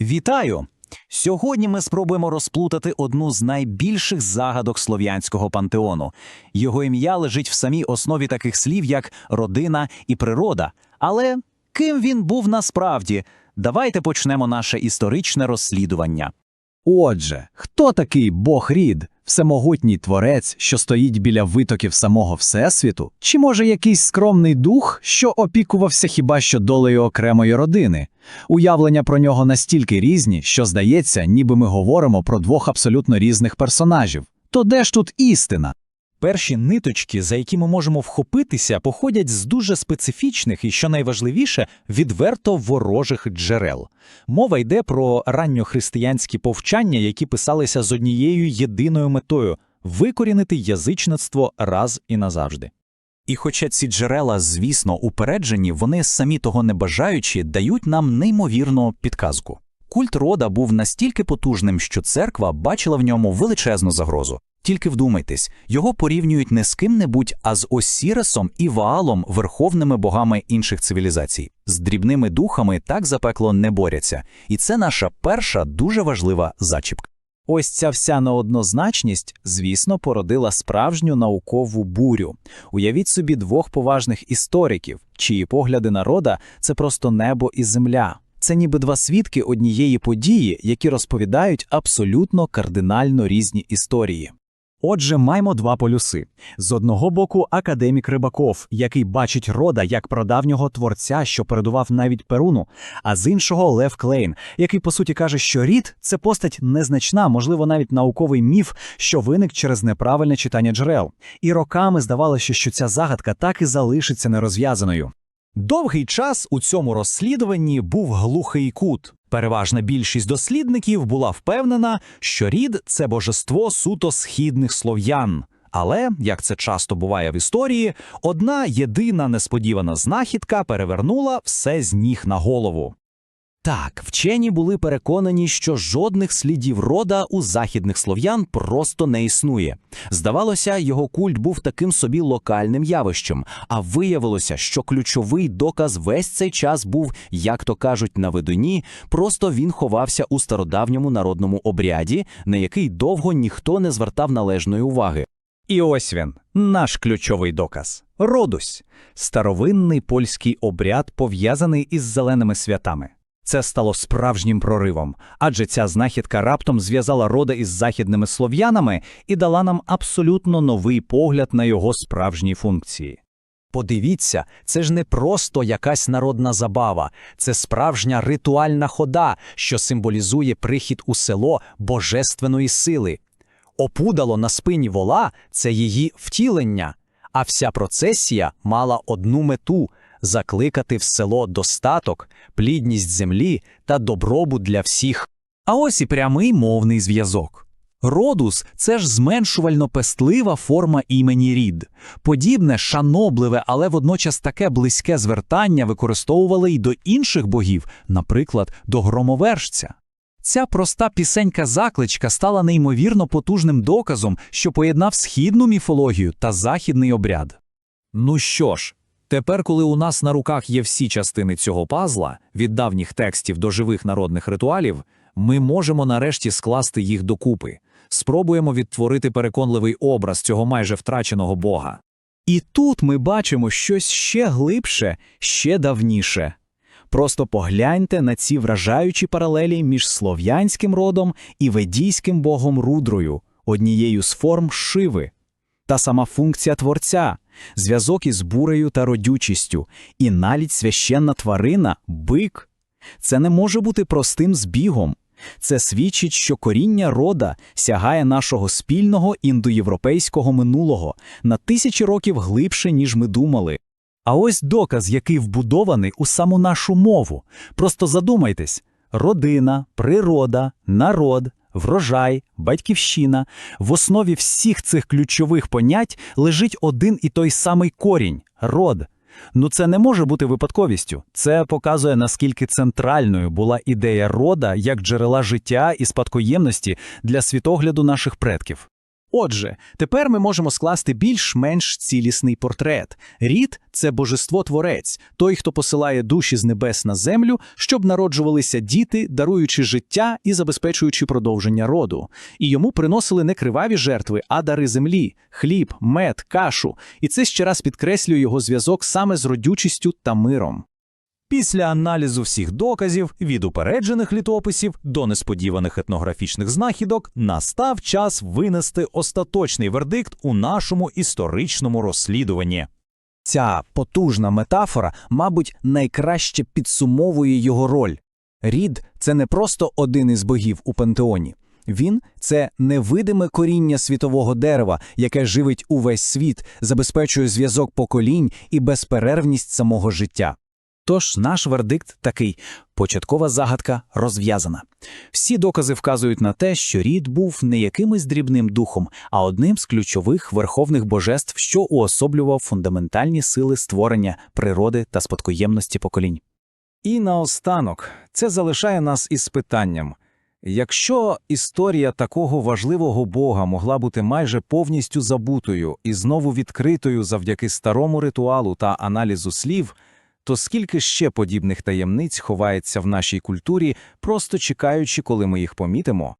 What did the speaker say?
Вітаю! Сьогодні ми спробуємо розплутати одну з найбільших загадок слов'янського пантеону. Його ім'я лежить в самій основі таких слів, як родина і природа. Але ким він був насправді? Давайте почнемо наше історичне розслідування. Отже, хто такий Бог-рід? Всемогутній творець, що стоїть біля витоків самого Всесвіту? Чи може якийсь скромний дух, що опікувався хіба що долею окремої родини? Уявлення про нього настільки різні, що здається, ніби ми говоримо про двох абсолютно різних персонажів. То де ж тут істина? Перші ниточки, за які ми можемо вхопитися, походять з дуже специфічних і, що найважливіше, відверто ворожих джерел. Мова йде про ранньохристиянські повчання, які писалися з однією єдиною метою – викорінити язичництво раз і назавжди. І хоча ці джерела, звісно, упереджені, вони, самі того не бажаючи, дають нам неймовірну підказку. Культ рода був настільки потужним, що церква бачила в ньому величезну загрозу. Тільки вдумайтесь, його порівнюють не з ким-небудь, а з Осірисом і Ваалом, верховними богами інших цивілізацій. З дрібними духами так за пекло не борються. І це наша перша дуже важлива зачіпка. Ось ця вся неоднозначність, звісно, породила справжню наукову бурю. Уявіть собі двох поважних істориків, чиї погляди на рода – це просто небо і земля. Це ніби два свідки однієї події, які розповідають абсолютно кардинально різні історії. Отже, маємо два полюси. З одного боку академік Рибаков, який бачить рода як прадавнього творця, що передував навіть Перуну, а з іншого Лев Клейн, який по суті каже, що рід – це постать незначна, можливо навіть науковий міф, що виник через неправильне читання джерел. І роками здавалося, що ця загадка так і залишиться нерозв'язаною. Довгий час у цьому розслідуванні був глухий кут. Переважна більшість дослідників була впевнена, що рід – це божество суто східних слов'ян. Але, як це часто буває в історії, одна єдина несподівана знахідка перевернула все з ніг на голову. Так, вчені були переконані, що жодних слідів рода у західних слов'ян просто не існує. Здавалося, його культ був таким собі локальним явищем, а виявилося, що ключовий доказ весь цей час був, як то кажуть, на видуні, просто він ховався у стародавньому народному обряді, на який довго ніхто не звертав належної уваги. І ось він, наш ключовий доказ. Родусь – старовинний польський обряд, пов'язаний із зеленими святами. Це стало справжнім проривом, адже ця знахідка раптом зв'язала рода із західними слов'янами і дала нам абсолютно новий погляд на його справжні функції. Подивіться, це ж не просто якась народна забава, це справжня ритуальна хода, що символізує прихід у село божественної сили. Опудало на спині вола – це її втілення, а вся процесія мала одну мету – закликати в село достаток, плідність землі та добробут для всіх. А ось і прямий мовний зв'язок. Родус – це ж зменшувально-пестлива форма імені рід. Подібне, шанобливе, але водночас таке близьке звертання використовували й до інших богів, наприклад, до громовержця. Ця проста пісенька-закличка стала неймовірно потужним доказом, що поєднав східну міфологію та західний обряд. Ну що ж, тепер, коли у нас на руках є всі частини цього пазла, від давніх текстів до живих народних ритуалів, ми можемо нарешті скласти їх докупи. Спробуємо відтворити переконливий образ цього майже втраченого бога. І тут ми бачимо щось ще глибше, ще давніше. Просто погляньте на ці вражаючі паралелі між слов'янським родом і ведійським богом Рудрою, однією з форм Шиви. Та сама функція творця, зв'язок із бурею та родючістю, і навіть священна тварина – бик. Це не може бути простим збігом. Це свідчить, що коріння рода сягає нашого спільного індоєвропейського минулого на тисячі років глибше, ніж ми думали. А ось доказ, який вбудований у саму нашу мову. Просто задумайтесь – родина, природа, народ, врожай, батьківщина – в основі всіх цих ключових понять лежить один і той самий корінь – род. Ну це не може бути випадковістю. Це показує, наскільки центральною була ідея рода як джерела життя і спадкоємності для світогляду наших предків. Отже, тепер ми можемо скласти більш-менш цілісний портрет. Рід – це божество-творець, той, хто посилає душі з небес на землю, щоб народжувалися діти, даруючи життя і забезпечуючи продовження роду. І йому приносили не криваві жертви, а дари землі – хліб, мед, кашу. І це ще раз підкреслює його зв'язок саме з родючістю та миром. Після аналізу всіх доказів, від упереджених літописів до несподіваних етнографічних знахідок, настав час винести остаточний вердикт у нашому історичному розслідуванні. Ця потужна метафора, мабуть, найкраще підсумовує його роль. Рід – це не просто один із богів у пантеоні. Він – це невидиме коріння світового дерева, яке живить увесь світ, забезпечує зв'язок поколінь і безперервність самого життя. Тож наш вердикт такий – початкова загадка розв'язана. Всі докази вказують на те, що Рід був не якимось дрібним духом, а одним з ключових верховних божеств, що уособлював фундаментальні сили створення, природи та спадкоємності поколінь. І наостанок, це залишає нас із питанням. Якщо історія такого важливого бога могла бути майже повністю забутою і знову відкритою завдяки старому ритуалу та аналізу слів, то скільки ще подібних таємниць ховається в нашій культурі, просто чекаючи, коли ми їх помітимо?